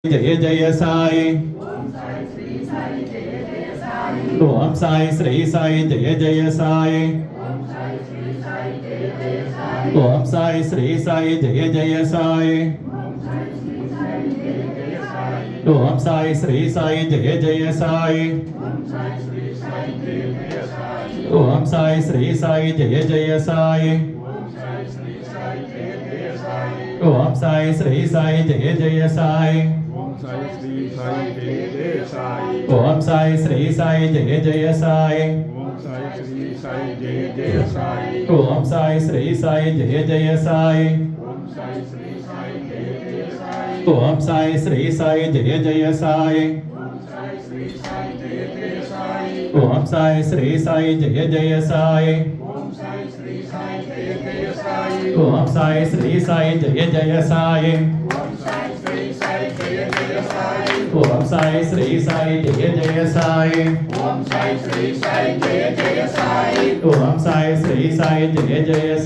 Jai Jai Sai. Om Sai Shri Sai Jai Jai Sai. Om Sai Shri Sai Jai Jai Sai. Om Sai Shri Sai Jai Jai Sai. Om Sai Shri Sai Jai Jai Sai. Om Sai Shri Sai Jai Jai Sai. Om Sai Shri Sai Jai Jai Sai. Om Sai Shri Sai Jai Jai Sai. Om Sai Shri Sai Jai Jai Sai. Om Sai Shri Sai Jai Jai Sai. Om Sai Shri Sai Jai Jai Sai. Om Sai Shri Sai Jai Jai Sai. Om Sai Shri Sai Jai Jai Sai. Om Sai Shri Sai Jai Jai